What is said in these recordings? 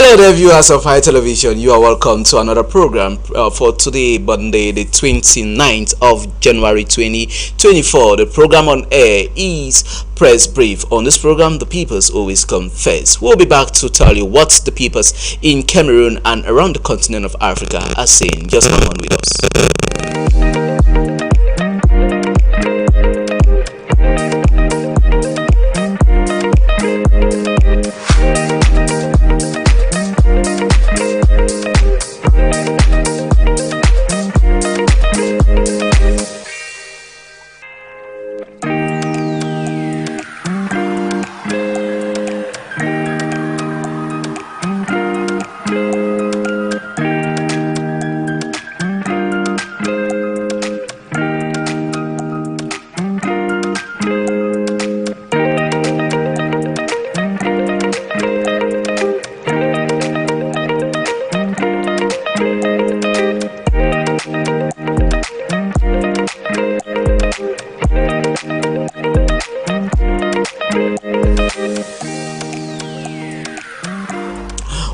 Hello there, viewers of High Television. You are welcome to another program for today, Monday, the 29th of January 2024. The program on air is Press Brief. On this program, the peoples always come first. We'll be back to tell you what the peoples in Cameroon and around the continent of Africa are saying. Just come on with us.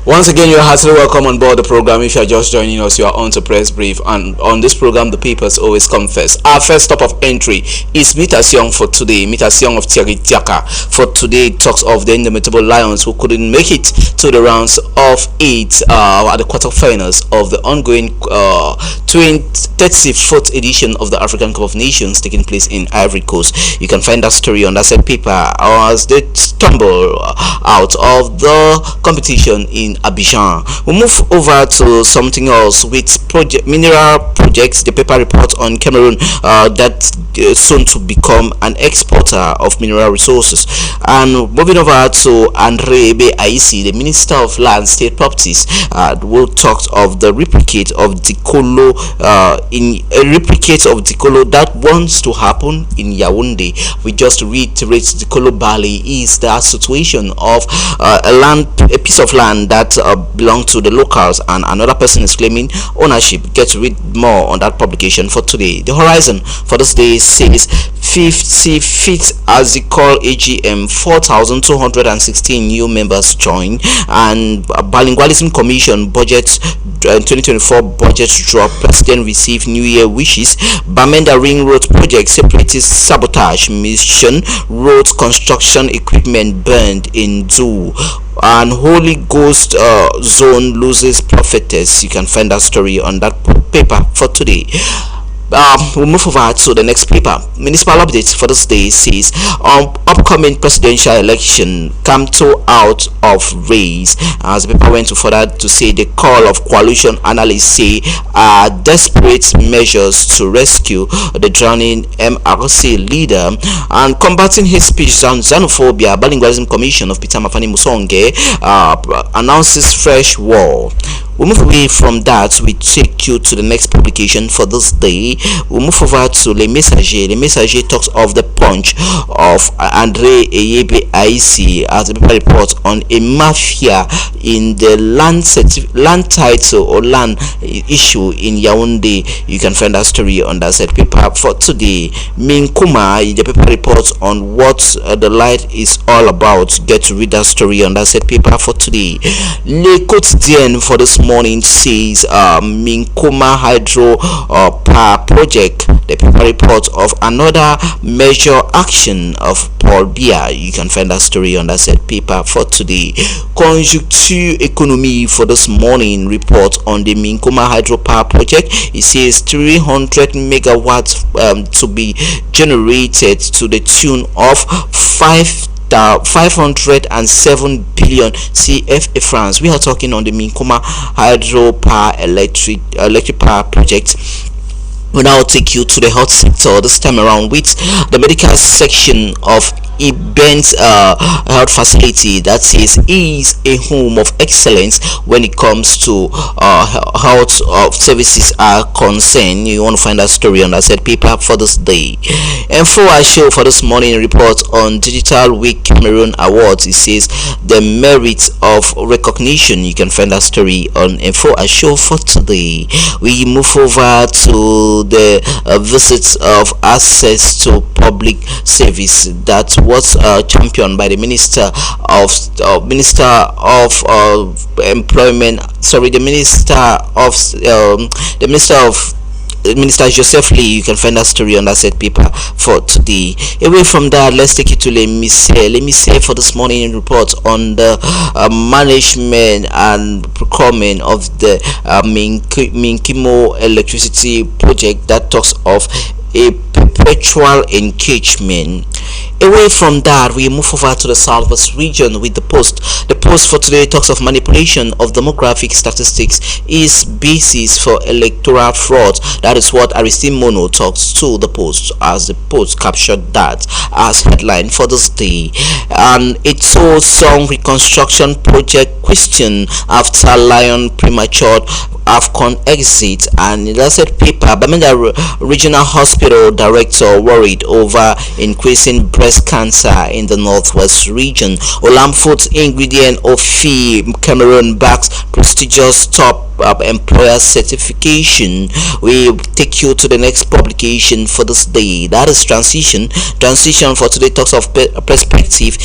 Once again, you are heartily welcome on board the program. If you are just joining us, you are on to Press Brief, and on this program, the papers always come first. Our first stop of entry is Mitasion for today. Mitasion of Thierry Diaka for today talks of the indomitable Lions who couldn't make it to the rounds of 8 at the quarterfinals of the ongoing 34th edition of the African Cup of Nations taking place in Ivory Coast. You can find that story on that same paper as they stumble out of the competition in Abidjan. We move over to something else with mineral projects. The paper report on Cameroon that soon to become an exporter of mineral resources. And moving over to Andre Ebe Aisi, the Minister of Land, State Properties, will talk of the replicate of Dikolo that wants to happen in Yaoundé. We just reiterate Dikolo Bali is the situation of a piece of land that belongs to the locals, and another person is claiming ownership. Get to read more on that publication for today. The Horizon for this day says 55th ASICOL AGM, 4,216 new members join, and Bilingualism Commission budget 2024 budget drop. President received New Year wishes. Bamenda Ring Road project separatist sabotage mission. Road construction equipment burned in Zoo. And Holy Ghost zone loses prophetess. You can find that story on that paper for today. We'll move over to the next paper. Municipal updates for this day says upcoming presidential election Kamto out of race. As the paper went to further to say the call of coalition analysts say are desperate measures to rescue the drowning MRC leader. And combating hate speech and xenophobia, Bilingualism Commission of Peter Mafani Musonge announces fresh war. We move away from that. We take you to the next publication for this day. We move over to Le Messager. Le Messager talks of the punch of Andre Ebe Aisi as the paper reports on a mafia in the land title or land issue in Yaoundé. You can find that story on that said paper for today. Minkuma, the paper reports on what the light is all about. Get to read that story on that said paper for today. Le Quotidien for this morning says Minkuma Hydro Power Project. The paper report of another major action of Paul Biya. You can find that story on that said paper for today. Conjuncture Economy for this morning report on the Minkuma Hydro Power Project. It says 300 megawatts to be generated to the tune of 507 billion CFA francs. We are talking on the Minkuma Hydro Power electric power project. We now take you to the health sector this time around with the medical section of Iben's health facility that says is a home of excellence when it comes to health services are concerned. You want to find that story on that said paper for this day. And for our show for this morning report on Digital Week Cameroon Awards, it says the merits of recognition. You can find that story on Info a show for today. We move over to the visits of access to public service that was championed by the Employment. Sorry, the Minister of Minister Joseph Lee. You can find that story on that set paper for today. Away from that, let's take it to Let Me Say for this morning report on the management and procurement of the Minkimo electricity project that talks of a perpetual engagement. Away from that, we move over to the southwest region with the Post. The Post for today talks of manipulation of demographic statistics is basis for electoral fraud. That is what Aristide Mono talks to the Post, as the Post captured that as headline for this day. And it's so some reconstruction project question after Lion premature AFCON exit. And in that said paper, Bamenda Regional Hospital Director worried over increasing breast cancer in the northwest region. Olam Foods ingredient Ofi Cameroon backs prestigious top employer certification. We take you to the next publication for this day. That is transition for today talks of perspective,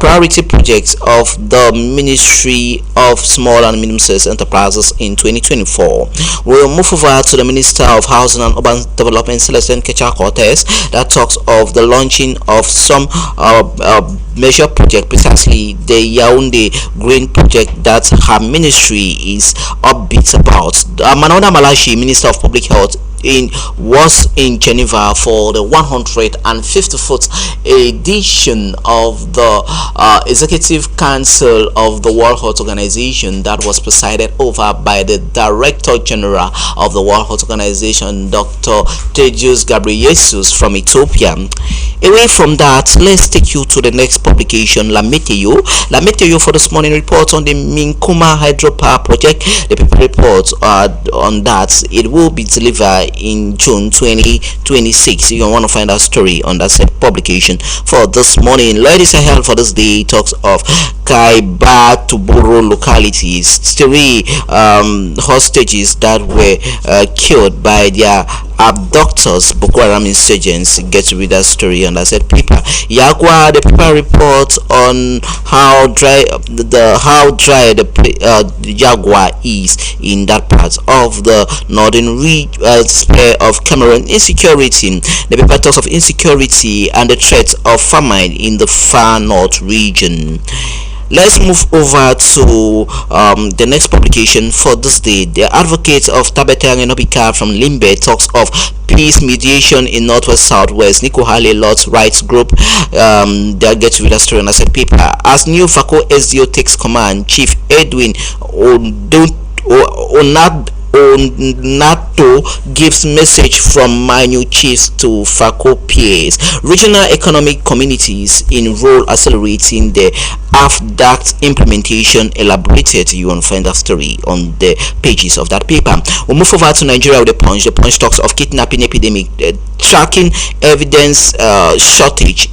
priority projects of the Ministry of Small and Medium-Sized Enterprises in 2024. We'll move over to the Minister of Housing and Urban Development, Celestine Kecha Cortez, that talks of the launching of some major project, precisely the Yaoundé Green project that her ministry is upbeat about. Manoda Malashi, Minister of Public Health, was in Geneva for the 154th edition of the Executive Council of the World Health Organization that was presided over by the Director General of the World Health Organization, Dr. Tedros Ghebreyesus from Ethiopia. Away from that, let's take you to the next publication, La Meteo for this morning report on the Minkuma hydropower project. The paper report on that, it will be delivered in June 2026. You want to find our story on that said publication for this morning. Ladies and gentlemen, for this day talks of Kaiba Tuburu localities, 3 hostages that were killed by their abductors, Boko Haram insurgents. Get to read that story on that said paper. Yagua, the paper report on how dry the Yagua is in that part of the northern sphere of Cameroon. Insecurity. The paper talks of insecurity and the threat of famine in the far north region. Let's move over to the next publication for this day. The advocate of Tabeta Nobika from Limbe talks of peace mediation in Northwest Southwest. Nico Hale Lord's Rights Group. They'll get to read a story on that paper. As new FACO SDO takes command, Chief Edwin Onato gives message from minor chiefs to FACO peers. Regional economic communities in role accelerating the AFDACT implementation elaborated. You will find that story on the pages of that paper. We'll move over to Nigeria with the Punch. The Punch talks of kidnapping epidemic, tracking evidence shortage,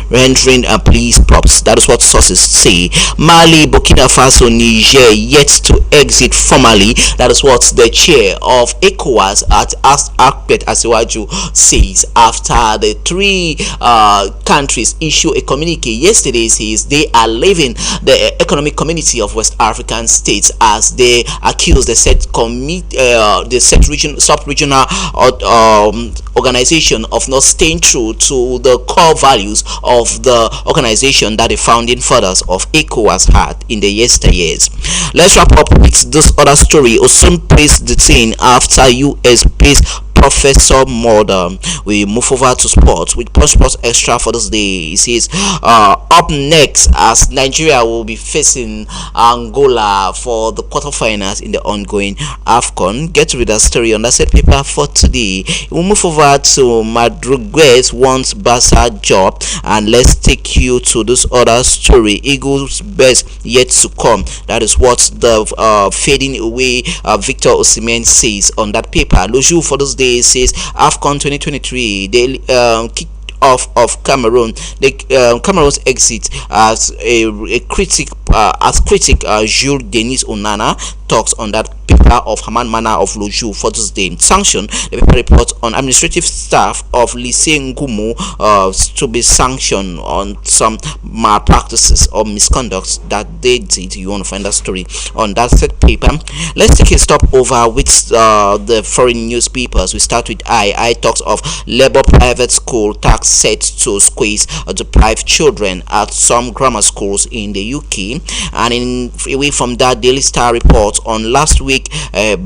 rendering police props. That is what sources say. Mali, Burkina Faso, Niger yet to exit formally. That is what the chair of ECOWAS at Akpet Asiwaju says after the 3 countries issue a communique yesterday. Says they are leaving the economic community of West African states as they accuse the sub-regional organization of not staying true to the core values of the organization that the founding fathers of ECOWAS had in the yesteryears. Let's wrap up with this other story. Osun police detained after US-based Professor Murder. We move over to sports with Punch Sports Extra for this day. It says up next as Nigeria will be facing Angola for the quarterfinals in the ongoing AFCON. Get to read that story on that set paper for today. We'll move over to Madruguez wants Barca job, and let's take you to this other story. Eagles best yet to come. That is what the fading away Victor Osimhen says on that paper. Loju for this day says AFCON 2023 they kick off of Cameroon. The Cameroon's exit as a critic Jules Denis Onana talks on that paper of Haman Manor of Loju for this day. Sanction: the paper report on administrative staff of Lycée Ngumu to be sanctioned on some malpractices or misconducts that they did. You want to find that story on that said paper. Let's take a stop over with the foreign newspapers. We start with I talks of Labour private school tax set to squeeze deprived children at some grammar schools in the UK. And away from that, Daily Star reports on last week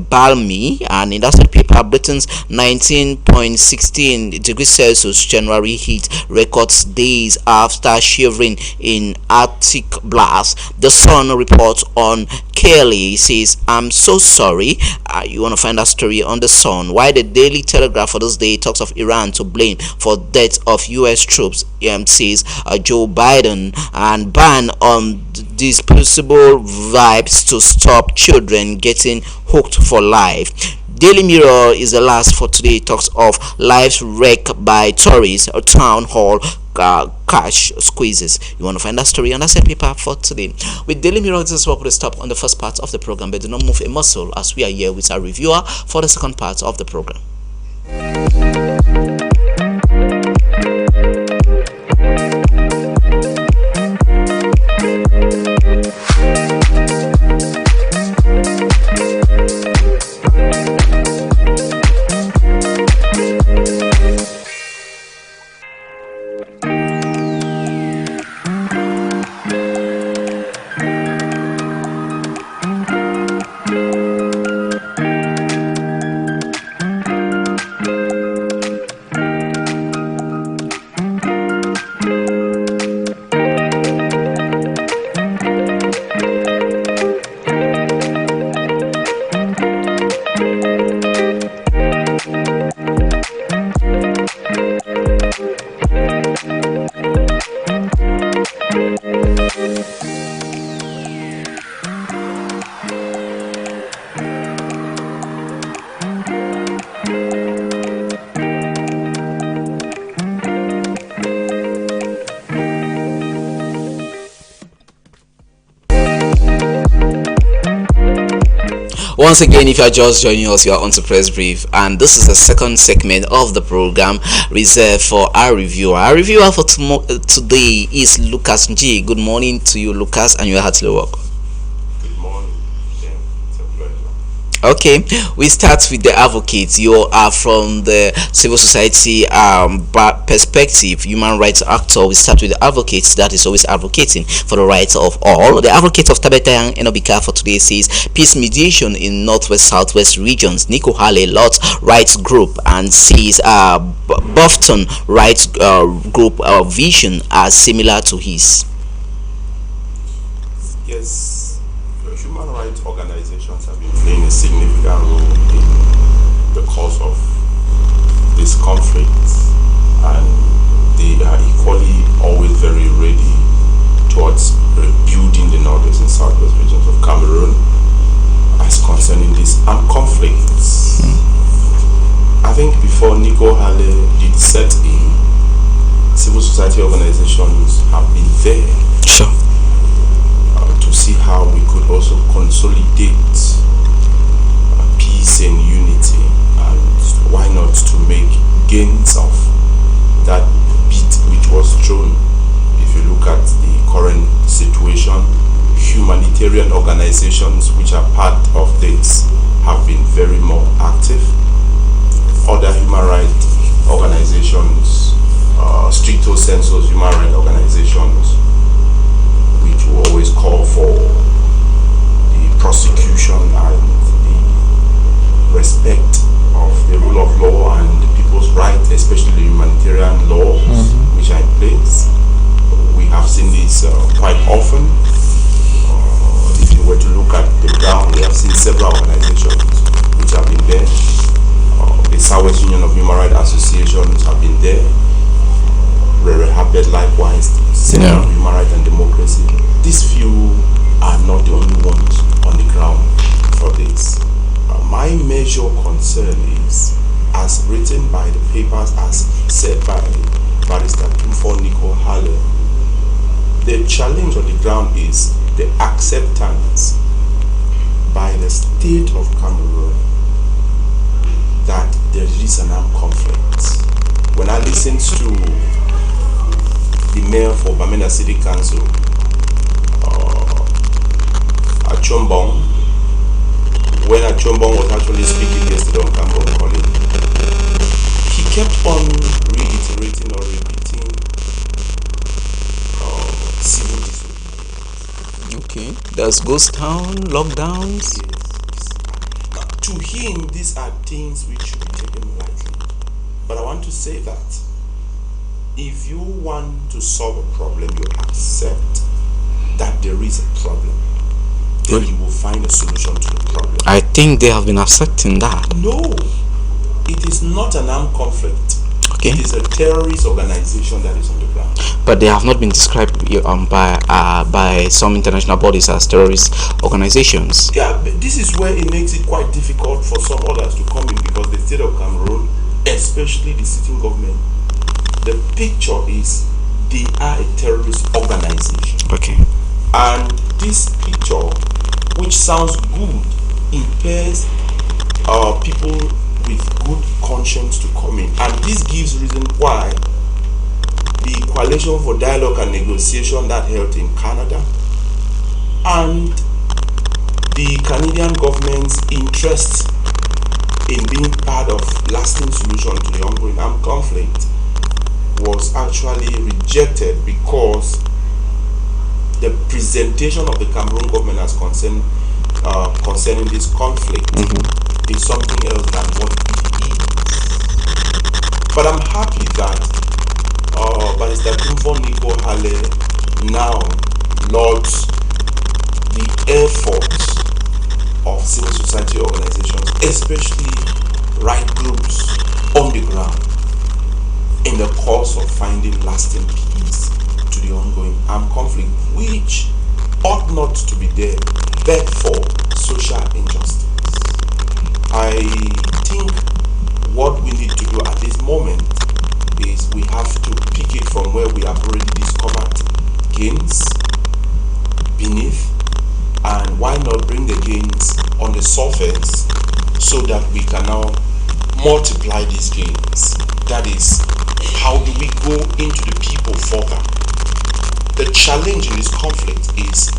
balmy, and in that paper, Britain's 19.16 degrees Celsius January heat records days after shivering in Arctic blast. The Sun reports on Kelly says, "I'm so sorry." You want to find that story on the Sun. Why the Daily Telegraph for this day talks of Iran to blame for death of U.S. troops, says Joe Biden, and ban on disposable vibes to stop children getting hooked for life. Daily Mirror is the last for today. It talks of lives wrecked by tourists, a town hall cash squeezes. You want to find that story on that same paper for today. With Daily Mirror, this is what we stop on the first part of the program, but do not move a muscle as we are here with our reviewer for the second part of the program. Once again, if you are just joining us, you are on to Press Brief, and this is the second segment of the program reserved for our reviewer. Our reviewer for today is Lucas G. Good morning to you, Lucas, and you are heartily welcome. Good morning. It's a pleasure. Okay, we start with the advocates. You are from the civil society perspective, human rights actor. We start with the advocates that is always advocating for the rights of all. The advocate of Tabetang Enobika for today says peace mediation in northwest southwest regions. Nico Hale Lot Rights Group and says Bufton Rights Group vision are similar to his. Yes. Human rights organizations have been playing a significant role in the course of this conflict, and they are equally always very ready towards rebuilding the northwest and southwest regions of Cameroon as concerning these armed conflicts. I think before Nico Hale did set in, civil society organizations have been there. Sure. To see how we could also consolidate peace and unity, and why not to make gains of that bit which was thrown. If you look at the current situation, humanitarian organizations which are part of this have been very more active. Other human rights organizations, stricto sensu human rights organizations, which will always call for the prosecution and the respect of the rule of law and the people's rights, especially the humanitarian laws which are in place. We have seen this quite often. If you were to look at the ground, we have seen several organizations which have been there. The Southwest Union of Human Rights Associations have been there. Rere Habet likewise, Center of Human Rights and Democracy. These few are not the only ones on the ground for this. My major concern is, as written by the papers, as said by Barrister Tumfor Nico Hale, the challenge on the ground is the acceptance by the state of Cameroon that there is an armed conflict. When I listened to the mayor for Bamenda City Council, Achombong, when Achombong was actually speaking yesterday on Cameroon Calling, he kept on reiterating or repeating civil disobedience. Okay, there's ghost town, lockdowns. Yes. To him, these are things which should be taken lightly. But I want to say that if you want to solve a problem, you accept that there is a problem, then you will find a solution to the problem. I think they have been accepting that. No, it is not an armed conflict. Okay. It is a terrorist organization that is on the ground. But they have not been described by some international bodies as terrorist organizations. Yeah, but this is where it makes it quite difficult for some others to come in, because the state of Cameroon, especially the sitting government, the picture is they are a terrorist organization. Okay. And this picture, which sounds good, impairs people with good conscience to come in. And this gives reason why the Coalition for Dialogue and Negotiation that held in Canada and the Canadian government's interest in being part of lasting solution to the ongoing armed conflict was actually rejected, because the presentation of the Cameroon government as concerning this conflict is something else than what it is. But I'm happy that Barrister Tumfo Nico Hale now lauds the efforts of civil society organizations, especially right groups on the ground, in the course of finding lasting peace to the ongoing armed conflict, which ought not to be there but for social injustice. I think what we need to do at this moment is we have to pick it from where we have already discovered gains beneath, and why not bring the gains on the surface so that we can now multiply these gains. That is, how do we go into the people further? The challenge in this conflict is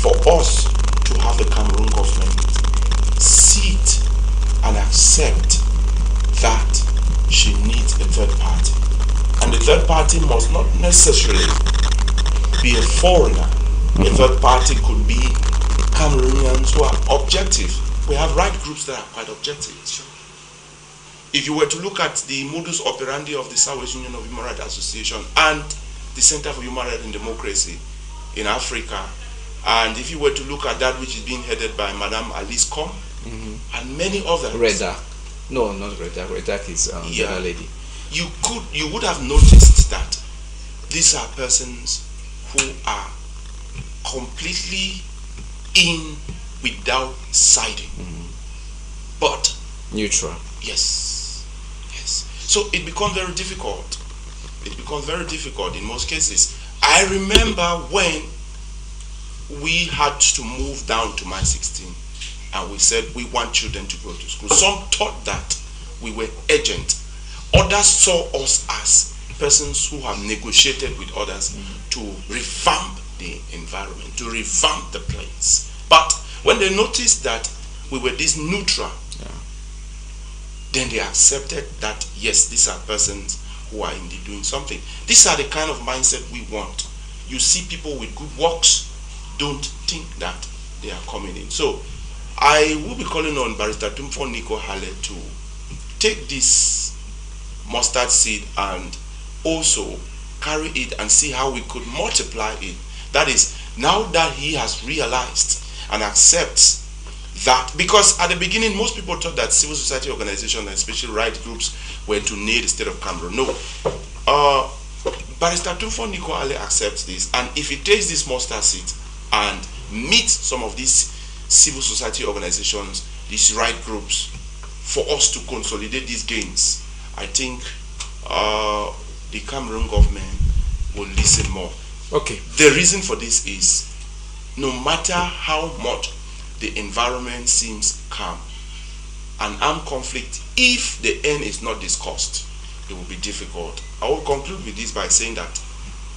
for us to have the Cameroon government sit and accept that she needs a third party. And the third party must not necessarily be a foreigner. A third party could be Cameroonians who are objective. We have right groups that are quite objective. If you were to look at the modus operandi of the Southwest Union of Human Rights Association and the Center for Human Rights and Democracy in Africa, and if you were to look at that which is being headed by Madame Alice Com and many others. Reda. No, not Reda. Reda is the other lady. You would have noticed that these are persons who are completely in without siding, but neutral. Yes. So it becomes very difficult. It becomes very difficult in most cases. I remember when we had to move down to Mile 16 and we said we want children to go to school. Some thought that we were urgent. Others saw us as persons who have negotiated with others to revamp the environment, to revamp the place. But when they noticed that we were this neutral, then they accepted that yes, these are persons who are indeed doing something. These are the kind of mindset we want. You see people with good works, don't think that they are coming in. So I will be calling on Barrister Tumfo Nico Hale to take this mustard seed and also carry it and see how we could multiply it. That is, now that he has realized and accepts that, because at the beginning most people thought that civil society organizations, especially right groups, were to need the state of Cameroon. No. Barrister Tumfo Nico Hale accepts this, and if he takes this mustard seed and meets some of these civil society organizations, these right groups, for us to consolidate these gains, I think the Cameroon government will listen more. Okay. The reason for this is, no matter how much the environment seems calm. An armed conflict, if the end is not discussed, it will be difficult. I will conclude with this by saying that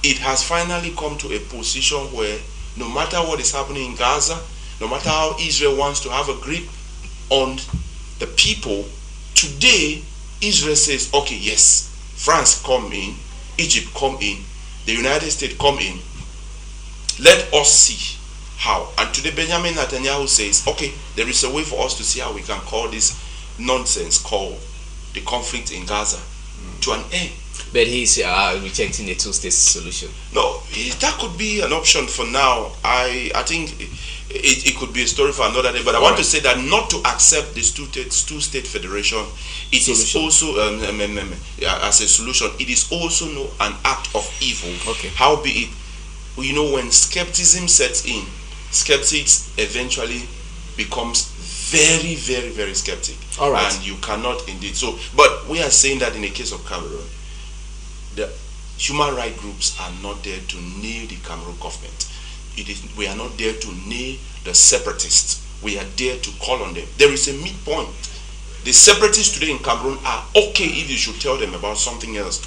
it has finally come to a position where no matter what is happening in Gaza, no matter how Israel wants to have a grip on the people, today Israel says, okay, yes, France come in, Egypt come in, the United States come in, let us see how. And today Benjamin Netanyahu says, okay, there is a way for us to see how we can call this nonsense called the conflict in Gaza to an end. But he's rejecting the two-state solution. No, that could be an option for now. I think it could be a story for another day. But I want to say that not to accept this two-state federation, it is also as a solution. It is also an act of evil. Okay. Howbeit, when skepticism sets in, skeptics eventually becomes very, very, very skeptic. All right. And you cannot indeed. So, but we are saying that in the case of Cameroon, the human rights groups are not there to nail the Cameroon government. We are not there to nail the separatists. We are there to call on them. There is a midpoint. The separatists today in Cameroon are okay if you should tell them about something else.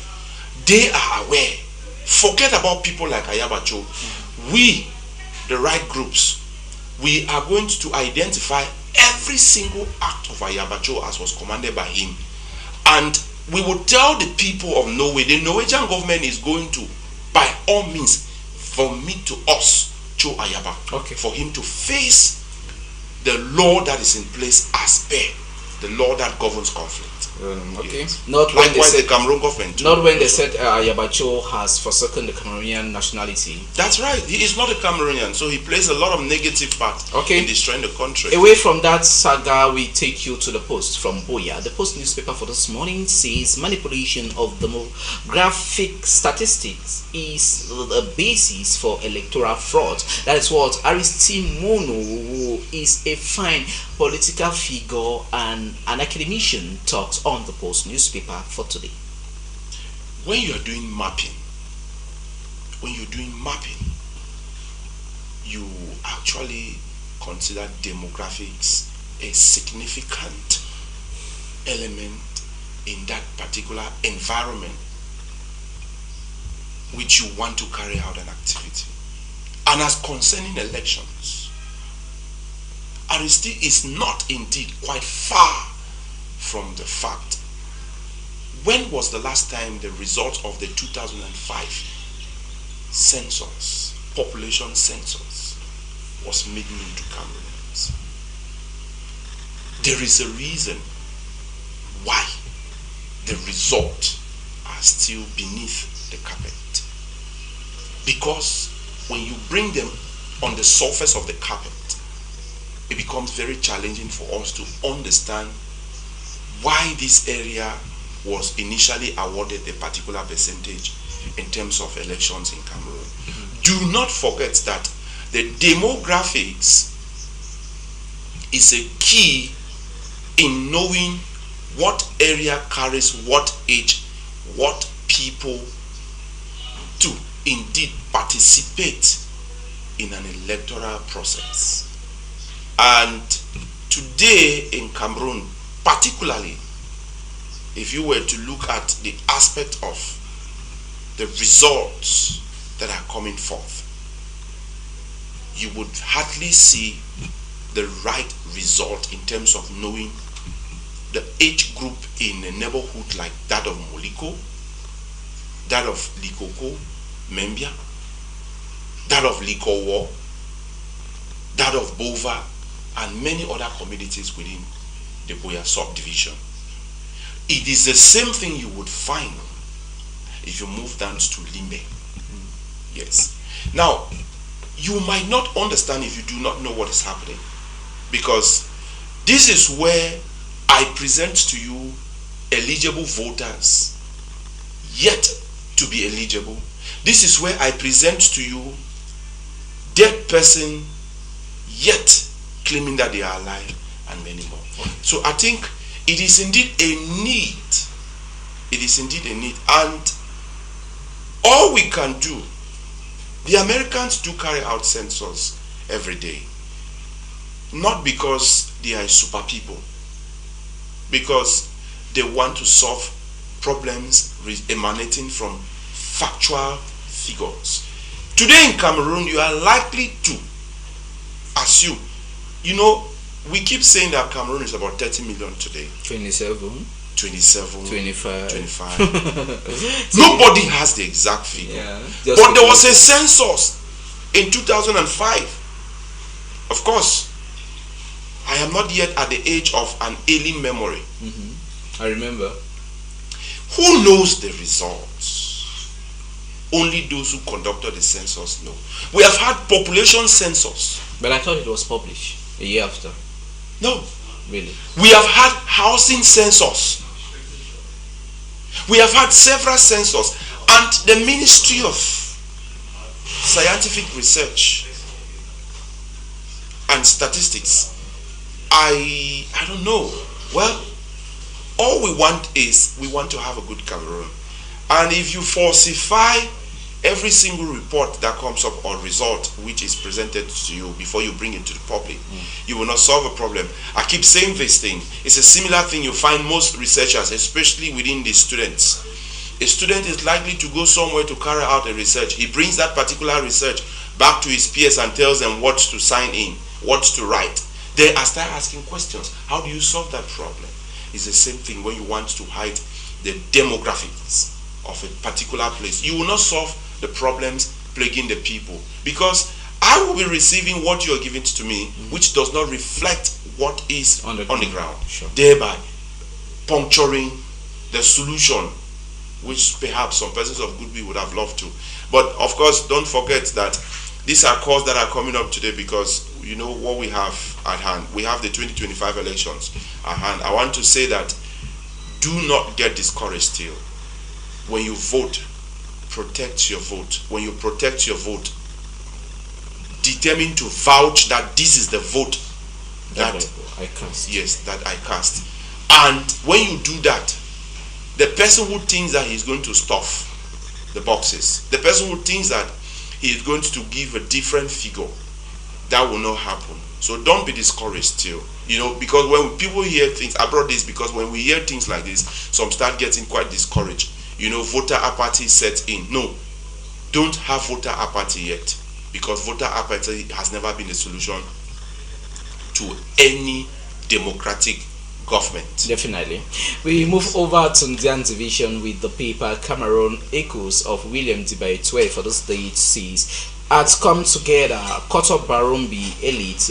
They are aware. Forget about people like Ayabacho. We, the right groups, we are going to identify every single act of Ayabacho as was commanded by him. And we will tell the people of Norway, the Norwegian government is going to, by all means, vomit to us, Joe Ayaba, for him to face the law that is in place as per the law that governs conflict. Okay. Yes. Not when likewise they said, the Cameroon government. Not when they said Ayabacho has forsaken the Cameroonian nationality. That's right. He is not a Cameroonian, so he plays a lot of negative part in destroying the country. Away from that saga, we take you to the Post from Boya. The Post newspaper for this morning says manipulation of demographic statistics is the basis for electoral fraud. That is what Aristide Mono, who is a fine political figure and an academician, talks on the Post newspaper for today. When you are doing mapping, you actually consider demographics a significant element in that particular environment which you want to carry out an activity. And as concerning elections, Aristide is not indeed quite far from the fact. When was the last time the result of the 2005 census, population census, was made known to Cameroonians? There is a reason why the results are still beneath the carpet. Because when you bring them on the surface of the carpet, it becomes very challenging for us to understand why this area was initially awarded a particular percentage in terms of elections in Cameroon. Do not forget that the demographics is a key in knowing what area carries what age, what people to indeed participate in an electoral process. And today in Cameroon, particularly, if you were to look at the aspect of the results that are coming forth, you would hardly see the right result in terms of knowing the age group in a neighborhood like that of Moliko, that of Likoko, Membia, that of Likowo, that of Bova, and many other communities within the Boya subdivision. It is the same thing you would find if you move down to Limbe. Yes. Now, you might not understand if you do not know what is happening, because this is where I present to you eligible voters yet to be eligible. This is where I present to you dead person yet claiming that they are alive, and many more. So I think it is indeed a need. It is indeed a need. And all we can do, the Americans do carry out census every day. not because they are super people, because they want to solve problems emanating from factual figures. Today in Cameroon, you are likely to assume, we keep saying that Cameroon is about 30 million today. 27. 25. 25. Nobody has the exact figure. Yeah, but there was a census in 2005. Of course, I am not yet at the age of an ailing memory. I remember. Who knows the results? Only those who conducted the census know. We have had population census. But I thought it was published a year after. No. Really? We have had housing census. We have had several census. And the Ministry of Scientific Research and Statistics, I don't know. Well, all we want to have a good Cameroon. And if you falsify every single report that comes up or result which is presented to you before you bring it to the public, you will not solve a problem. I keep saying this thing. It's a similar thing you find most researchers, especially within the students. A student is likely to go somewhere to carry out a research. He brings that particular research back to his peers and tells them what to sign in, what to write. They start asking questions. How do you solve that problem? It's the same thing when you want to hide the demographics of a particular place. You will not solve the problems plaguing the people, because I will be receiving what you are giving to me, which does not reflect what is on the ground. Sure. Thereby puncturing the solution, which perhaps some persons of goodwill would have loved to. But of course, don't forget that these are calls that are coming up today because you know what we have at hand. We have the 2025 elections at hand. I want to say that do not get discouraged still. When you vote, protect your vote. When you protect your vote, determine to vouch that this is the vote that I cast. Yes, that I cast. And when you do that, the person who thinks that he's going to stuff the boxes, the person who thinks that he is going to give a different figure, that will not happen. So don't be discouraged still. Because when people hear things, I brought this because when we hear things like this, some start getting quite discouraged. Voter apathy sets in. No, don't have voter apathy yet, because voter apathy has never been a solution to any democratic government. Definitely. We move over to Ndian division with the paper Cameroon Echoes of William Dibaitwe for the state sees has come together. Koto Barumbi elite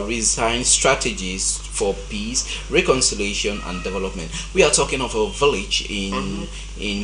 resign strategies for peace, reconciliation, and development. We are talking of a village in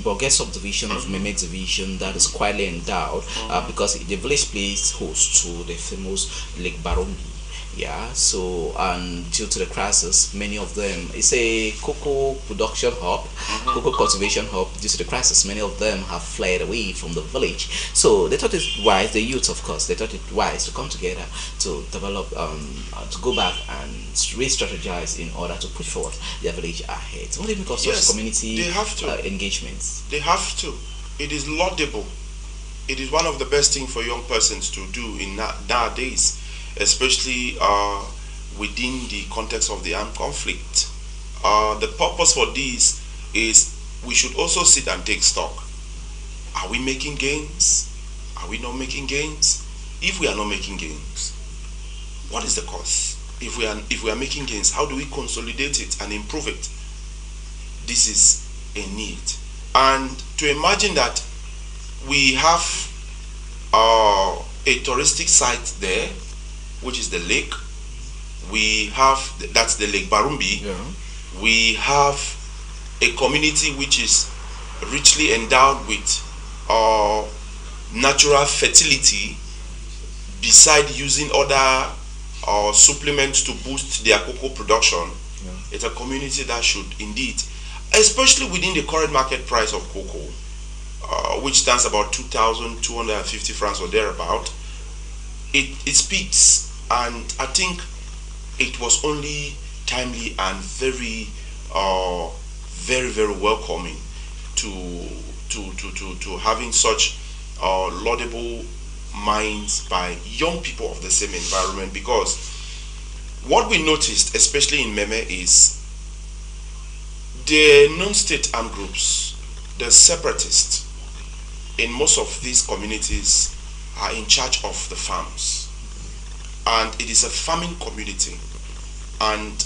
Boge subdivision of Meme division that is quietly endowed because the village plays host to the famous Lake Barumbi. Yeah, so and due to the crisis, many of them, it's a cocoa production hub, cocoa cultivation hub. Due to the crisis, many of them have fled away from the village. So they thought it wise, the youth of course, they thought it wise to come together to develop, to go back and re-strategize in order to push forward their village ahead. Only because of community they have to. Engagements. They have to. It is laudable. It is one of the best things for young persons to do in nowadays, especially within the context of the armed conflict. The purpose for this is we should also sit and take stock. Are we making gains? Are we not making gains? If we are not making gains, what is the cause? If we are making gains, how do we consolidate it and improve it? This is a need. And to imagine that we have a touristic site there, which is the lake. We have, that's the Lake Barumbi. Yeah. We have a community which is richly endowed with natural fertility, beside using other supplements to boost their cocoa production. Yeah. It's a community that should indeed, especially within the current market price of cocoa, which stands about 2,250 francs or thereabout, it speaks. And I think it was only timely and very, very welcoming to having such laudable minds by young people of the same environment, because what we noticed, especially in Meme, is the non-state armed groups, the separatists in most of these communities are in charge of the farms, and it is a farming community, and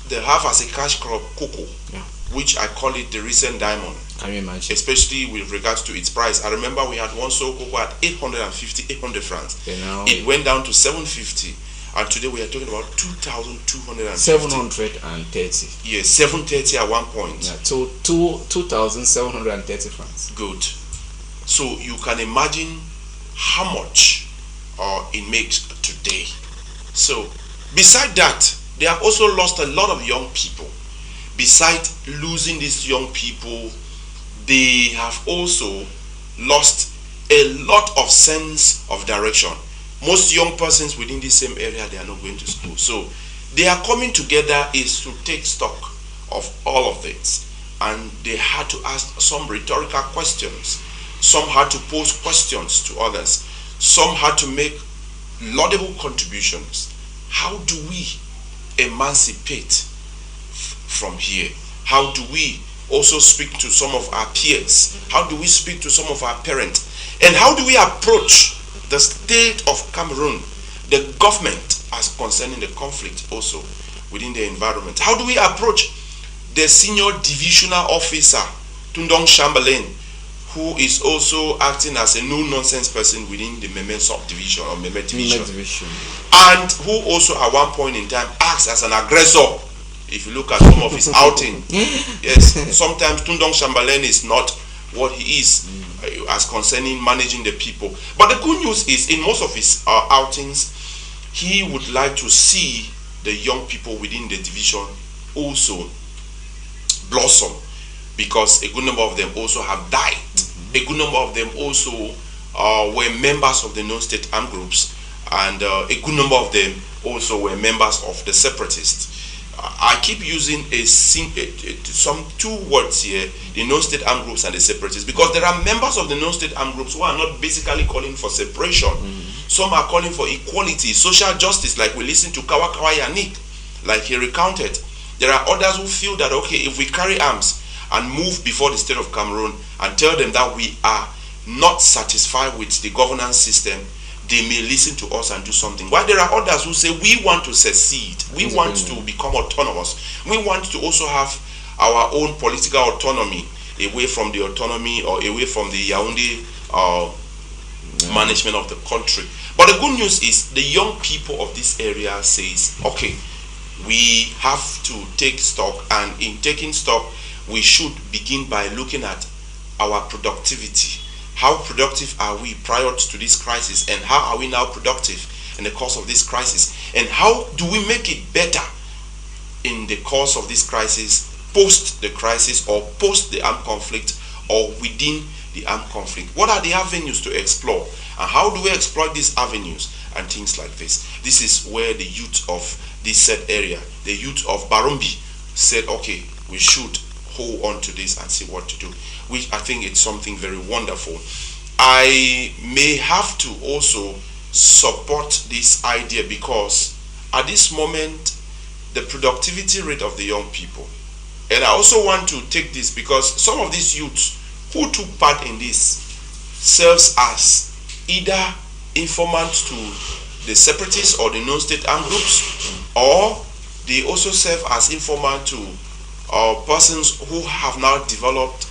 they have as a cash crop cocoa, which I call it the recent diamond. Can you imagine? Especially with regards to its price. I remember we had one sold cocoa at 800 francs. It went down to 750, and today we are talking about 2,250. 730. Yes, 730 at one point. Yeah, 2,730 francs. Good. So you can imagine how much it makes today. So beside that, they have also lost a lot of young people. Besides losing these young people, they have also lost a lot of sense of direction. Most young persons within the same area, they are not going to school. So they are coming together is to take stock of all of this. And they had to ask some rhetorical questions. Some had to pose questions to others. Some had to make laudable contributions. How do we emancipate from here? How do we also speak to some of our peers? How do we speak to some of our parents? And how do we approach the state of Cameroon, the government, as concerning the conflict also within the environment? How do we approach the senior divisional officer, Tundong Chamberlain, who is also acting as a no-nonsense person within the Meme subdivision or Meme division, and who also at one point in time acts as an aggressor? If you look at some of his outing, yes, sometimes Tundong Chamberlain is not what he is as concerning managing the people. But the good news is, in most of his outings, he would like to see the young people within the division also blossom, because a good number of them also have died. A good number of them also were members of the non-state armed groups, and a good number of them also were members of the separatists. I keep using some two words here, the non-state armed groups and the separatists, because there are members of the non-state armed groups who are not basically calling for separation. Some are calling for equality, social justice, like we listened to Kawa Yannick, like he recounted. There are others who feel that, okay, if we carry arms and move before the state of Cameroon and tell them that we are not satisfied with the governance system, they may listen to us and do something. While there are others who say we want to secede, we want to become autonomous, we want to also have our own political autonomy, away from the autonomy or away from the Yaoundé management of the country. But the good news is the young people of this area says, okay, we have to take stock, and in taking stock, we should begin by looking at our productivity. How productive are we prior to this crisis, and how are we now productive in the course of this crisis, and how do we make it better in the course of this crisis, post the crisis, or post the armed conflict, or within the armed conflict? What are the avenues to explore, and how do we exploit these avenues and things like this? This is where the youth of this said area, the youth of Barumbi, said, okay, we should hold on to this and see what to do, which I think it's something very wonderful. I may have to also support this idea, because at this moment, the productivity rate of the young people, and I also want to take this because some of these youths who took part in this serves as either informants to the separatists or the non-state armed groups, or they also serve as informant to persons who have now developed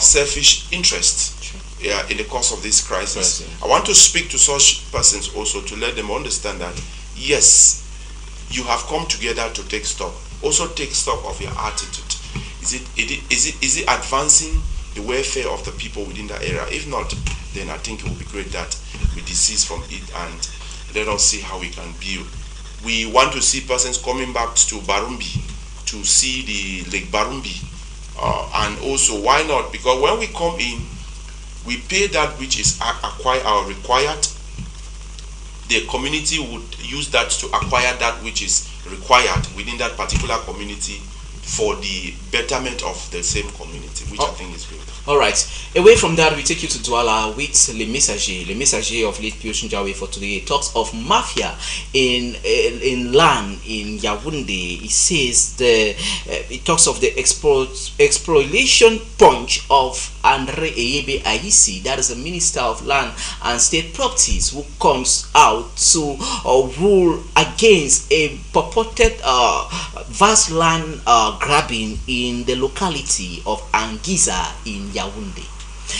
selfish interest in the course of this crisis. I want to speak to such persons also to let them understand that, yes, you have come together to take stock. Also take stock of your attitude. Is it advancing the welfare of the people within that area? If not, then I think it will be great that we desist from it and let us see how we can build. We want to see persons coming back to Barumbi to see the Lake Barumbi, and also, why not? Because when we come in, we pay that which is required. The community would use that to acquire that which is required within that particular community for the betterment of the same community, which I think is good. All right. Away from that, we take you to Douala with Le Messager of late Pius Njawe for today. It talks of mafia in land in Yaoundé. It says it talks of the spoliation punch of Andre Eyebe Ayisi, that is the Minister of Land and State Properties, who comes out to rule against a purported vast land grabbing in the locality of Anguissa in Yaoundé.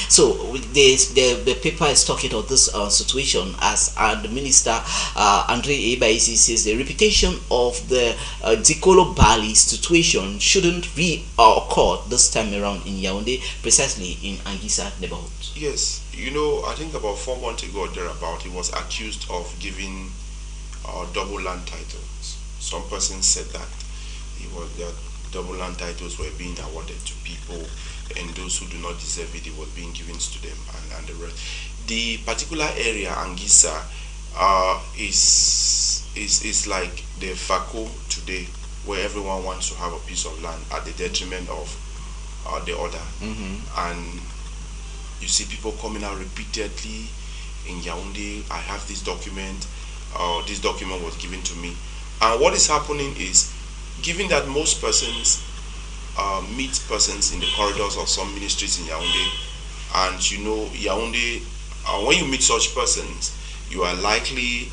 So the paper is talking of this situation as the minister Andre Ebaisi says the reputation of the Dikolo Bali situation shouldn't reoccur this time around in Yaoundé, precisely in Anguissa neighborhood. Yes, you know, I think about 4 months ago thereabout, he was accused of giving double land titles. Some persons said that double land titles were being awarded to people, and those who do not deserve it, it was being given to them, and the rest. The particular area, Anguissa, is like the Fako today, where everyone wants to have a piece of land at the detriment of the other. And you see people coming out repeatedly in Yaoundé. I have this document. This document was given to me, and what is happening is, given that most persons meet persons in the corridors of some ministries in Yaoundé, and you know Yaoundé, when you meet such persons, you are likely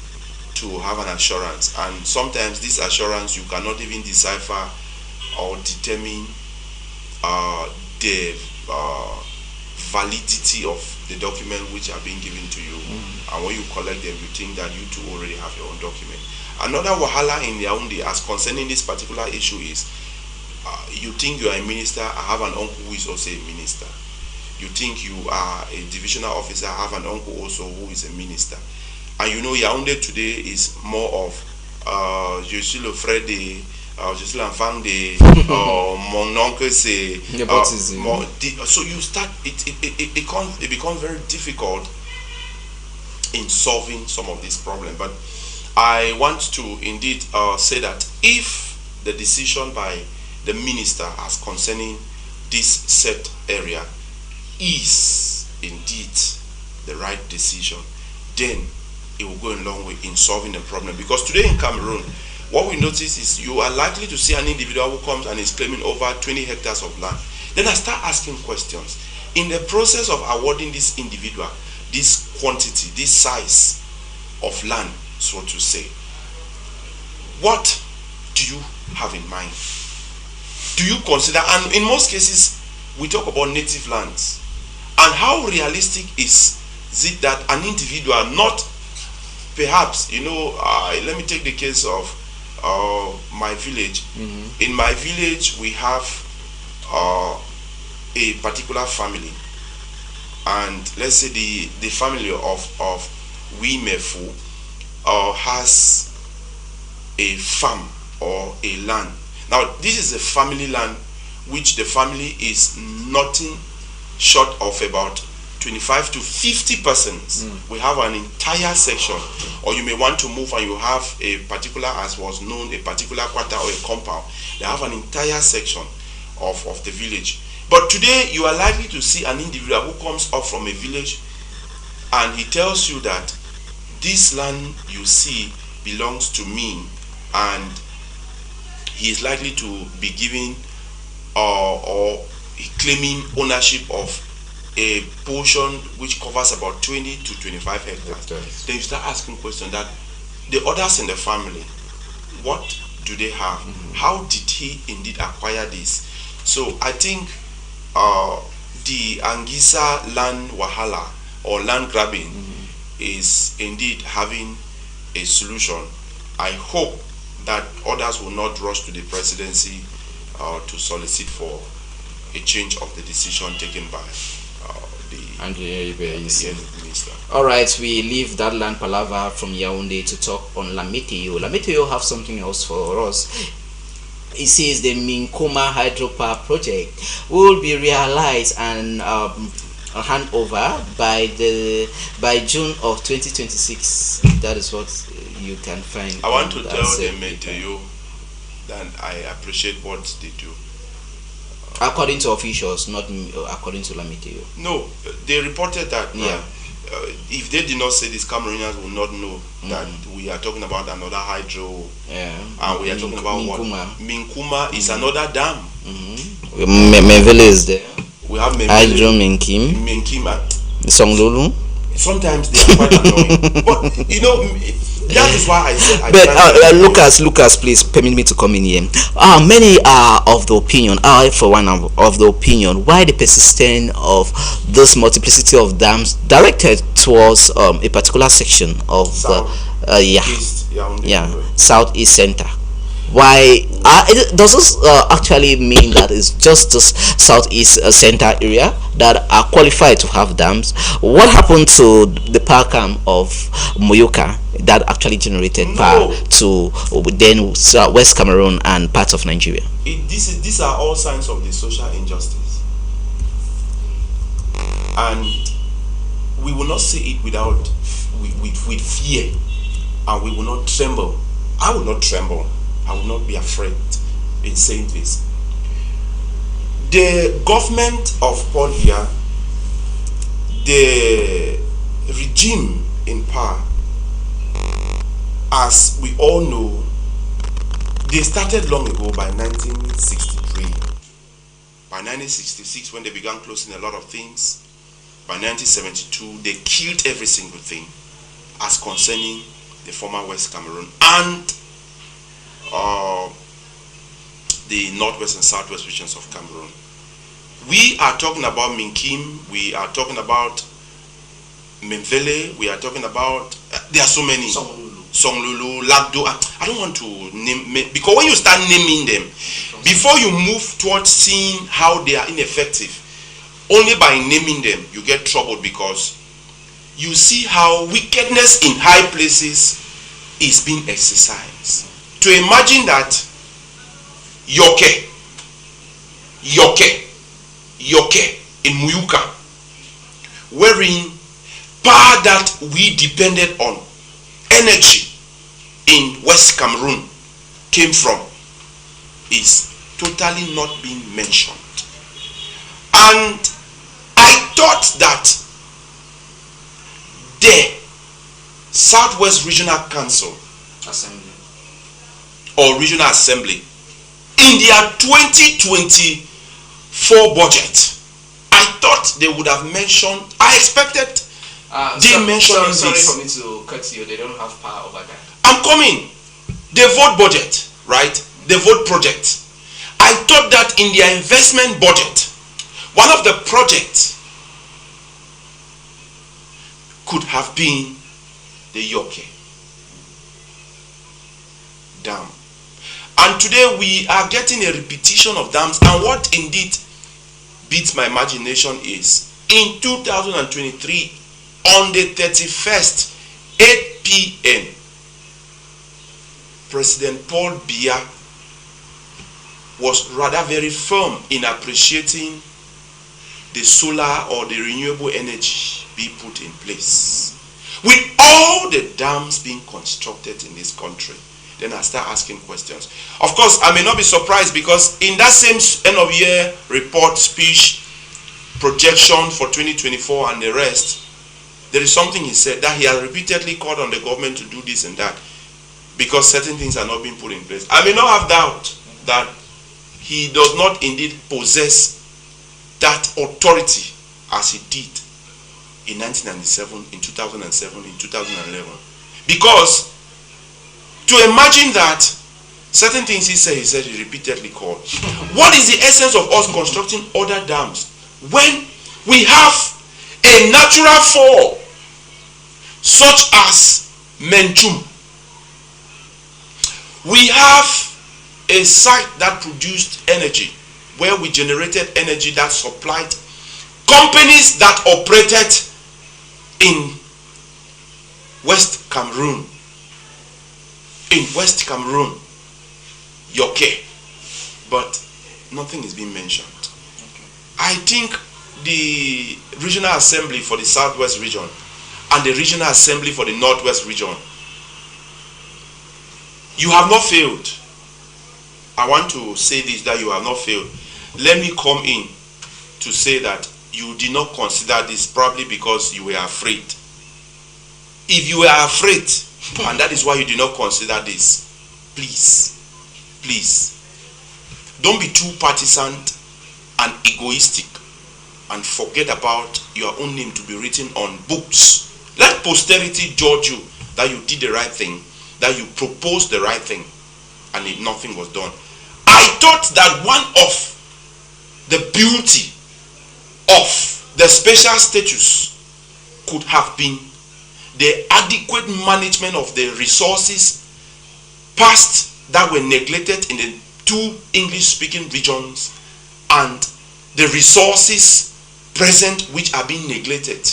to have an assurance, and sometimes this assurance you cannot even decipher or determine the validity of the document which are being given to you. And when you collect them, you think that you too already have your own document. Another wahala in Yaoundé as concerning this particular issue is, you think you are a minister, I have an uncle who is also a minister. You think you are a divisional officer, I have an uncle also who is a minister. And you know Yaoundé today is more of je suis le frère de, je suis l'enfant de, mon oncle c'est, so you start, it becomes very difficult in solving some of these problems. But I want to indeed say that if the decision by the minister as concerning this set area is indeed the right decision, then it will go a long way in solving the problem. Because today in Cameroon, what we notice is you are likely to see an individual who comes and is claiming over 20 hectares of land. Then I start asking questions. In the process of awarding this individual this quantity, this size of land, so to say, what do you have in mind? Do you consider, and in most cases we talk about native lands, and how realistic is it that an individual, not perhaps, you know, let me take the case of my village. In my village we have a particular family, and let's say the family of Wimefu has a farm or a land. Now this is a family land which the family is nothing short of about 25 to 50 persons. We have an entire section, or you may want to move and you have a particular, as was known, a particular quarter or a compound. They have an entire section of the village. But today you are likely to see an individual who comes up from a village and he tells you that this land you see belongs to me, and he is likely to be giving or claiming ownership of a portion which covers about 20 to 25 hectares. Then you start asking questions that the others in the family, what do they have? How did he indeed acquire this? So I think the Anguissa land wahala or land grabbing is indeed having a solution. I hope that others will not rush to the presidency to solicit for a change of the decision taken by the minister. All right, we leave that land palaver from Yaoundé to talk on Lameteo. Lameteo have something else for us. It says the Minkoma hydropower project will be realized and hand over by June of 2026. That is what you can find. I want to tell the Meteo and I appreciate what they do. According to officials, not according to Lamite. No, they reported that. Yeah. If they did not say this, Cameroonians will not know that we are talking about another hydro. Yeah. And we are talking about Minkuma. what? Minkuma is another dam. Menvele is there. We have Hydro Minkim. Minkima. Songlulu. Sometimes they are quite annoying. But you know, that is why I said. But Lucas, please permit me to come in here. Many are of the opinion. I, for one, am of the opinion why the persistence of this multiplicity of dams directed towards a particular section of southeast center. Why does this actually mean that it's just this southeast center area that are qualified to have dams? What happened to the power camp of Moyoka that actually generated power to then West Cameroon and parts of Nigeria? These are all signs of the social injustice, and we will not see it without with fear, and we will not tremble. I will not tremble. I will not be afraid in saying this. The government of Paul Biya, the regime in power, as we all know, they started long ago by 1963. By 1966, when they began closing a lot of things, by 1972, they killed every single thing as concerning the former West Cameroon and the northwest and southwest regions of Cameroon. We are talking about Minkim, we are talking about Menvele, we are talking about, there are so many. Songlulu, Lagdo. I don't want to name, because when you start naming them, before you move towards seeing how they are ineffective, only by naming them you get troubled, because you see how wickedness in high places is being exercised. To imagine that Yoke in Muyuka, wherein power that we depended on, energy in West Cameroon came from, is totally not being mentioned. And I thought that the Southwest Regional Council or Regional Assembly in their 2024 budget, I thought they would have mentioned, I expected they mentioned this. Sorry for me to cut you, they don't have power over that. I'm coming. The vote budget, right? The vote project. I thought that in their investment budget, one of the projects could have been the Yoke Dam. And today we are getting a repetition of dams, and what indeed beats my imagination is in 2023 on the 31st 8 p.m. President Paul Biya was rather very firm in appreciating the solar or the renewable energy being put in place. With all the dams being constructed in this country, then I start asking questions. Of course, I may not be surprised, because in that same end of year report, speech, projection for 2024 and the rest, there is something he said that he has repeatedly called on the government to do this and that, because certain things are not being put in place. I may not have doubt that he does not indeed possess that authority as he did in 1997, in 2007, in 2011. Because to imagine that certain things he said he repeatedly called. What is the essence of us constructing other dams when we have a natural fall such as Menchum? We have a site that produced energy, where we generated energy that supplied companies that operated in West Cameroon. In West Cameroon, Yoke, but nothing is being mentioned. Okay. I think the Regional Assembly for the Southwest region and the Regional Assembly for the Northwest region, you have not failed I want to say this, that you have not failed. Let me come in to say that you did not consider this probably because you were afraid. If you were afraid, and that is why you did not consider this, please, don't be too partisan and egoistic and forget about your own name to be written on books. Let posterity judge you that you did the right thing, that you proposed the right thing, and if nothing was done. I thought that one of the beauty of the special status could have been the adequate management of the resources past that were neglected in the two English-speaking regions and the resources present which are being neglected.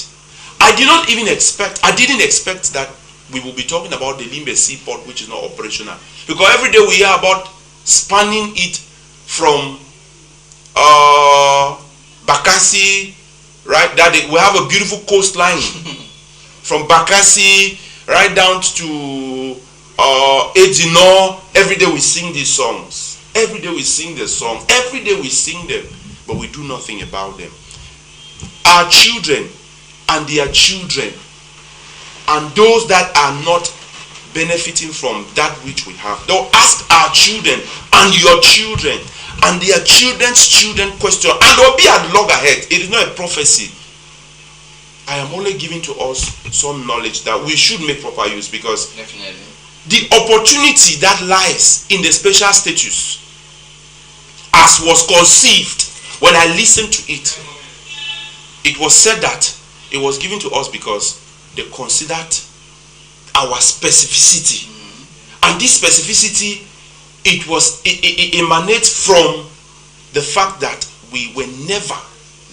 I didn't expect that we will be talking about the Limbe Seaport, which is not operational, because every day we hear about spanning it from Bakassi, right? That we have a beautiful coastline from Bakassi right down to Edino. Every day we sing these songs. Every day we sing the song. Every day we sing them, but we do nothing about them. Our children and their children and those that are not benefiting from that which we have, they'll ask our children and your children and their children's children question, and they'll be at loggerhead. It is not a prophecy. I am only giving to us some knowledge that we should make proper use, because definitely the opportunity that lies in the special status, as was conceived when I listened to it, it was said that it was given to us because they considered our specificity. And this specificity, it emanates from the fact that we were never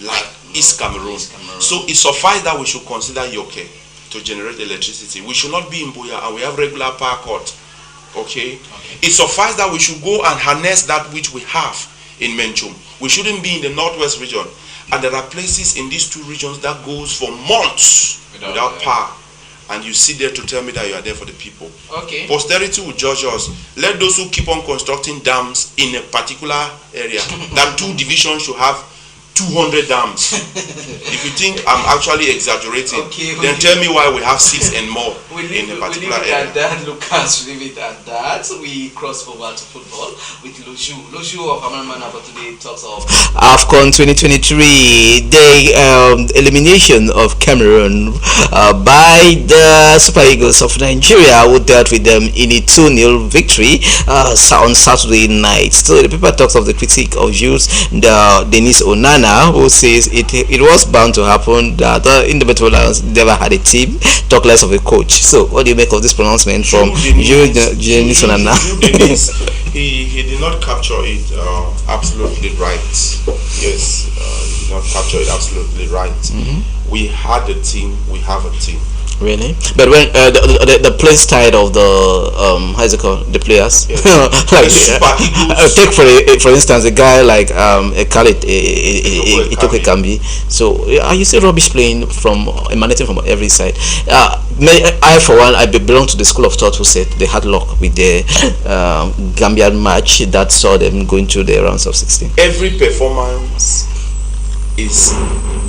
like East Cameroon. So it suffices that we should consider Yoke to generate electricity. We should not be in Buea and we have regular power cut. Okay? It suffices that we should go and harness that which we have in Menchum. We shouldn't be in the northwest region. And there are places in these two regions that goes for months without power. And you sit there to tell me that you are there for the people. Okay. Posterity will judge us. Let those who keep on constructing dams in a particular area, that two divisions should have 200 dams. If you think I'm actually exaggerating, then tell me why we have 6 and more in a particular area. At that, Lucas, leave it at that. We cross over to football with Loju. Loju of Amman for today talks of AFCON 2023, the elimination of Cameroon by the Super Eagles of Nigeria, who dealt with them in a 2-0 victory on Saturday night. So the paper talks of the critique of Jules Denis Onana, who says it was bound to happen that in the Indomitable Lions never had a team, talk less of a coach. So what do you make of this pronouncement from Jules Denis Onana? He did not capture it absolutely right. Yes, he did not capture it absolutely right. We had a team, we have a team. Really? But when the play style of the how is it called, the players, yes. like Super Eagles. take for instance a guy like Khalid Itoke Kambi. So you see rubbish playing emanating from every side. I for one, I belong to the school of thought who said they had luck with the Gambian match that saw them going through the rounds of 16. Every performance is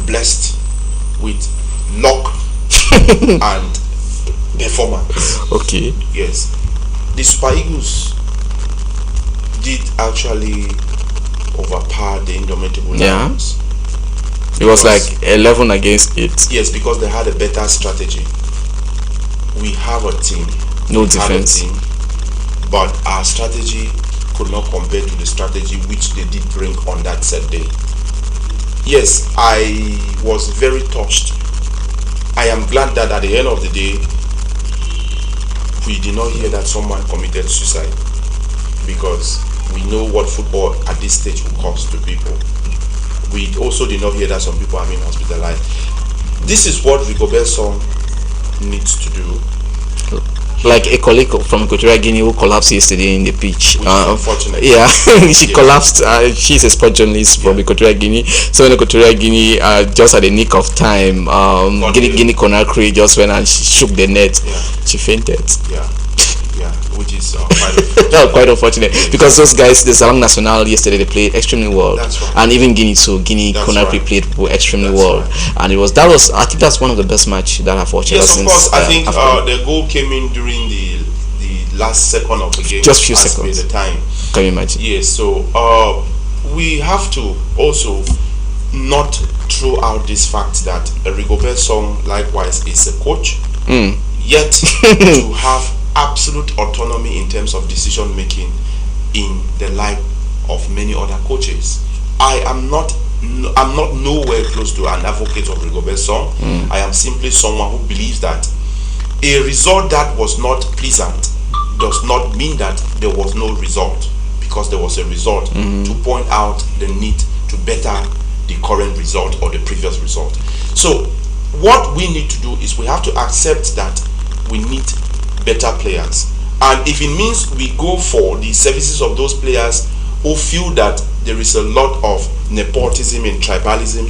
blessed with luck and performance. Okay. Yes. The Super Eagles did actually overpower the Indomitable Lions. It was like 11 against 8. Yes, because they had a better strategy. We have a team. No defense. But our strategy could not compare to the strategy which they did bring on that set day. Yes, I was very touched. I am glad that at the end of the day, we did not hear that someone committed suicide, because we know what football at this stage will cost to people. We also did not hear that some people are being hospitalized. This is what Rigobert Song needs to do. Like a colleague from Equatorial Guinea who collapsed yesterday in the pitch. Unfortunate. Yeah, she collapsed. She's a sport journalist from Equatorial Guinea. So in Equatorial Guinea, just at the nick of time, Guinea Conakry just went and she shook the net. Yeah. She fainted. Yeah. which is quite no, quite unfortunate because those guys, the Zalang National yesterday, they played extremely well. That's right. And even Guinea too. Guinea Conakry played extremely well, and I think that's one of the best match that I've watched. Yes, of course. I think the goal came in during the last second of the game. Just few seconds. The time. Can you imagine? Yes. So we have to also not throw out this fact that Rigobert Song likewise is a coach. Yet to have absolute autonomy in terms of decision making in the life of many other coaches. I'm not nowhere close to an advocate of Rigobert Song. I am simply someone who believes that a result that was not pleasant does not mean that there was no result, because there was a result to point out the need to better the current result or the previous result. So what we need to do is we have to accept that we need better players, and if it means we go for the services of those players who feel that there is a lot of nepotism and tribalism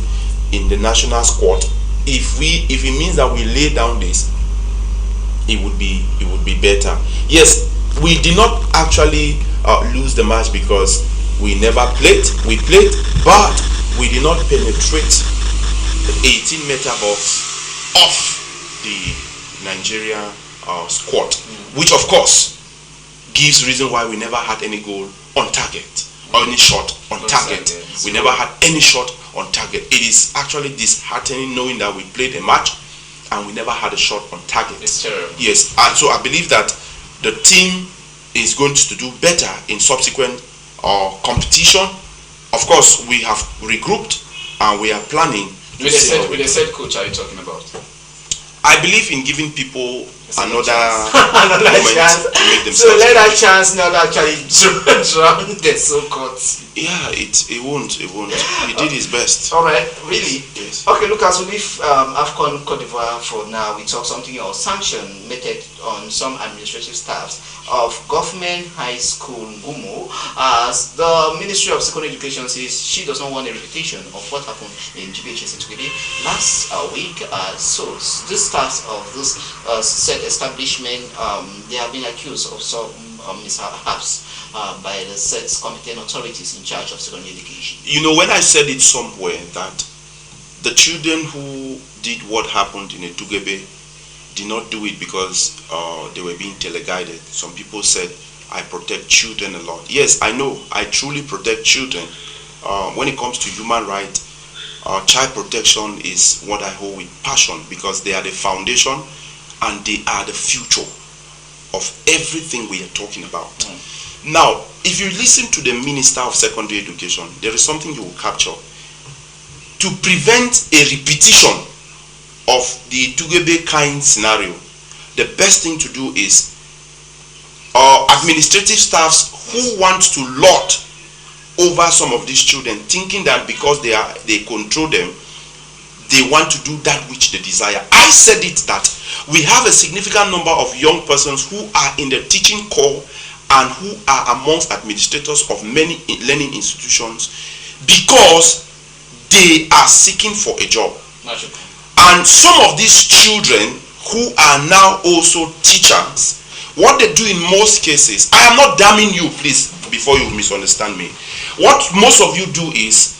in the national squad, if it means that we lay down this, it would be better. Yes, we did not actually lose the match because we never played. We played, but we did not penetrate the 18-meter box off the Nigeria squad, which of course gives reason why we never had any goal on target or any shot on target. We never had any shot on target. It is actually disheartening knowing that we played a match and we never had a shot on target. It's terrible. Yes, and so I believe that the team is going to do better in subsequent competition. Of course, we have regrouped and we are planning. With the said coach, are you talking about? I believe in giving people another chance to make themselves. So let that chance not actually drown the so-called. Yeah, it won't. He did his best. All right, really? Yes. Okay, look, as we leave AFCON Cote d'Ivoire for now, we talk something else. Sanction meted on some administrative staffs of Government High School Gumo, as the Ministry of Secondary Education says she does not want a repetition of what happened in GBHS Itugbede last week. So the staffs of this said establishment, they have been accused of some mishaps by the said competent authorities in charge of secondary education. You know, when I said it somewhere that the children who did what happened in Itugbede did not do it because they were being teleguided. Some people said, I protect children a lot. Yes, I know. I truly protect children. When it comes to human rights, child protection is what I hold with passion, because they are the foundation and they are the future of everything we are talking about. Now, if you listen to the Minister of Secondary Education, there is something you will capture. To prevent a repetition of the Itugbede kind scenario, the best thing to do is administrative staffs who want to lord over some of these children, thinking that because they control them, they want to do that which they desire. I said it that we have a significant number of young persons who are in the teaching corps and who are amongst administrators of many learning institutions because they are seeking for a job. And some of these children who are now also teachers, what they do in most cases, I am not damning you, please, before you misunderstand me. What most of you do is,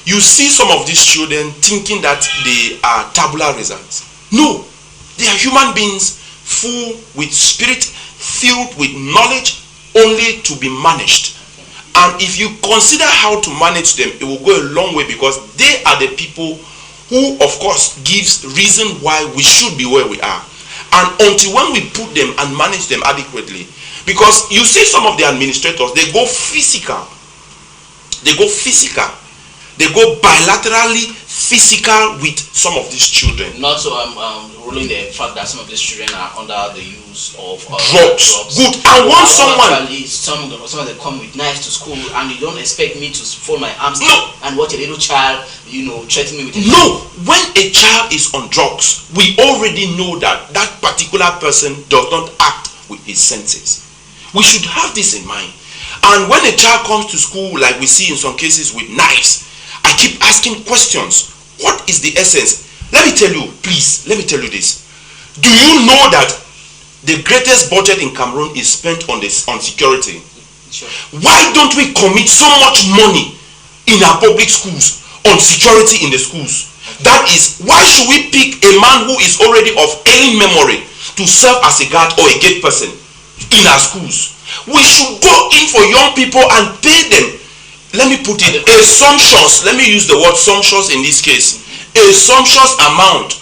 you see some of these children thinking that they are tabula rasas. No, they are human beings full with spirit, filled with knowledge, only to be managed. And if you consider how to manage them, it will go a long way, because they are the people who, of course, gives reason why we should be where we are. And until when we put them and manage them adequately, because you see some of the administrators, they go physical. They go physical. They go bilaterally physical with some of these children. Not so ruling the fact that some of these children are under the use of drugs. Good. And once someone, actually, some of them come with knives to school, and you don't expect me to fold my arms and watch a little child, threaten me with a no. When a child is on drugs, we already know that that particular person does not act with his senses. We should have this in mind. And when a child comes to school, like we see in some cases with knives, I keep asking questions. What is the essence? Let me tell you, please, let me tell you this. Do you know that the greatest budget in Cameroon is spent on security. Sure. Why don't we commit so much money in our public schools on security in the schools? That is, why should we pick a man who is already of ailing memory to serve as a guard or a gate person in our schools? We should go in for young people and pay them. Let me put it, a sumptuous, let me use the word sumptuous in this case, a sumptuous amount.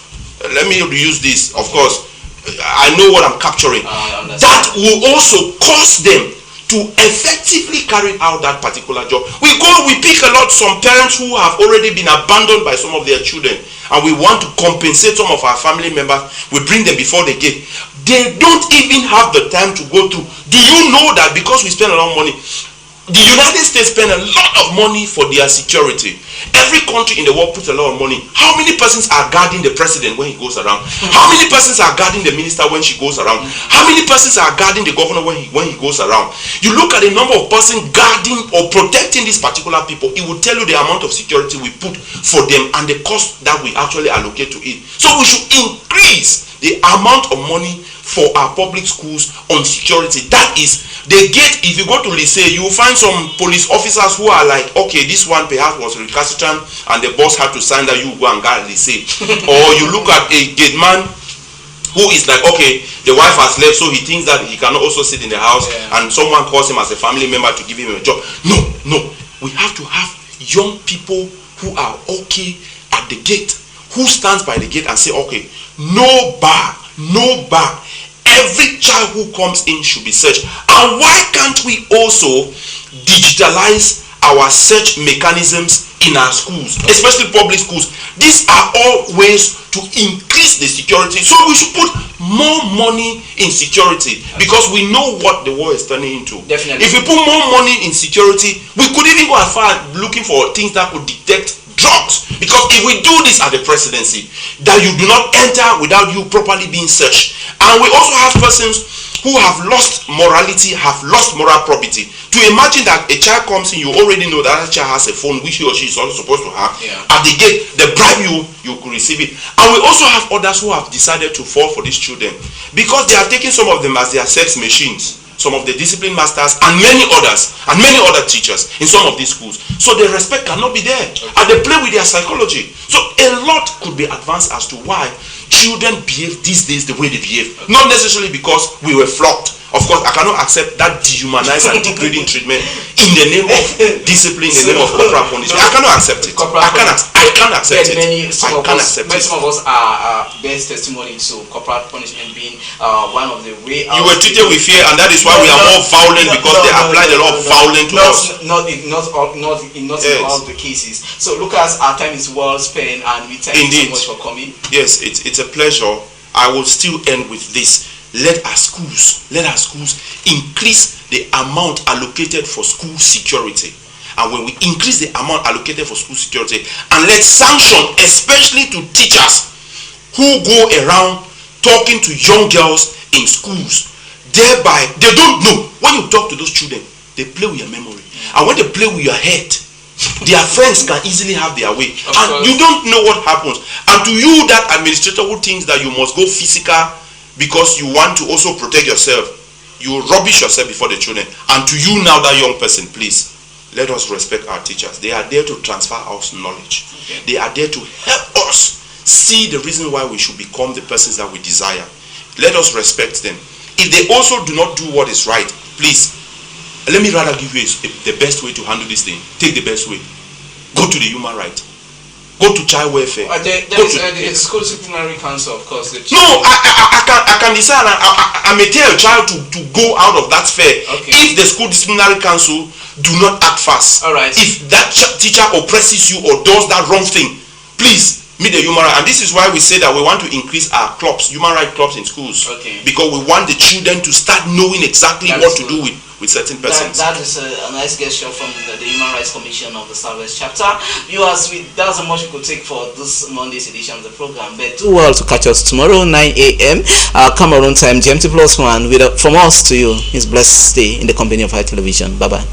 Let me use this, of course. I know what I'm capturing. That will also cause them to effectively carry out that particular job. We pick a lot, some parents who have already been abandoned by some of their children, and we want to compensate some of our family members. We bring them before the gate. They don't even have the time to go through. Do you know that because we spend a lot of money, the United States spend a lot of money for their security? Every country in the world puts a lot of money. How many persons are guarding the president when he goes around? How many persons are guarding the minister when she goes around? How many persons are guarding the governor when he goes around? You look at the number of persons guarding or protecting these particular people, it will tell you the amount of security we put for them and the cost that we actually allocate to it. So we should increase the amount of money for our public schools on security. That is, the gate, if you go to Lycée, you will find some police officers who are like, okay, this one perhaps was recalcitrant and the boss had to sign that you go and guard Lycée. Or you look at a gate man who is like, okay, the wife has left, so he thinks that he cannot also sit in the house, and someone calls him as a family member to give him a job. No. We have to have young people who are okay at the gate, who stands by the gate and say, okay, no bar. Every child who comes in should be searched. And why can't we also digitalize our search mechanisms in our schools, especially public schools? These are all ways to increase the security. So we should put more money in security, because we know what the world is turning into. Definitely. If we put more money in security, we could even go as far as looking for things that could detect drugs. Because if we do this at the presidency, that you do not enter without you properly being searched. And we also have persons who have lost morality, have lost moral probity. To imagine that a child comes in, you already know that child has a phone which he or she is also supposed to have. At the gate, they bribe you could receive it. And we also have others who have decided to fall for these children, because they are taking some of them as their sex machines. Some of the discipline masters and many others and many other teachers in some of these schools. So the respect cannot be there. And they play with their psychology. So a lot could be advanced as to why children behave these days the way they behave. Not necessarily because we were flogged. Of course, I cannot accept that dehumanized and degrading treatment in the name of discipline, in the name of corporal punishment. I cannot accept it. I can't accept it. Some of us are best testimony to corporal punishment being one of the way out. You were treated with fear, and that is why we are more violent, because they applied a lot of violence to us. Not in all the cases. So Lucas, our time is well spent, and we thank you so much for coming. Yes, it's a pleasure. I will still end with this. Let our schools increase the amount allocated for school security. And when we increase the amount allocated for school security, and let's sanction, especially to teachers who go around talking to young girls in schools, thereby they don't know. When you talk to those children, they play with your memory, and when they play with your head, their friends can easily have their way, and you don't know what happens. And to you, that administrator who thinks that you must go physical because you want to also protect yourself, you rubbish yourself before the children. And to you now, that young person, please, let us respect our teachers. They are there to transfer us knowledge. They are there to help us see the reason why we should become the persons that we desire. Let us respect them. If they also do not do what is right, please, let me rather give you the best way to handle this thing. Take the best way. Go to the human right. Go to child welfare. There is the school disciplinary council, of course. No, I can decide. I may tell a child to go out of that sphere if the school disciplinary council do not act fast. All right. If that teacher oppresses you or does that wrong thing, please meet the human right. And this is why we say that we want to increase our clubs, human right clubs in schools. Because we want the children to start knowing exactly what to do with certain persons. That is a nice gesture from the Human Rights Commission of the Southwest Chapter. Viewers, that's how much we could take for this Monday's edition of the program. But do well to catch us tomorrow 9 a.m. Cameroon time, GMT+1. From us to you, is blessed stay in the company of High Television. Bye bye.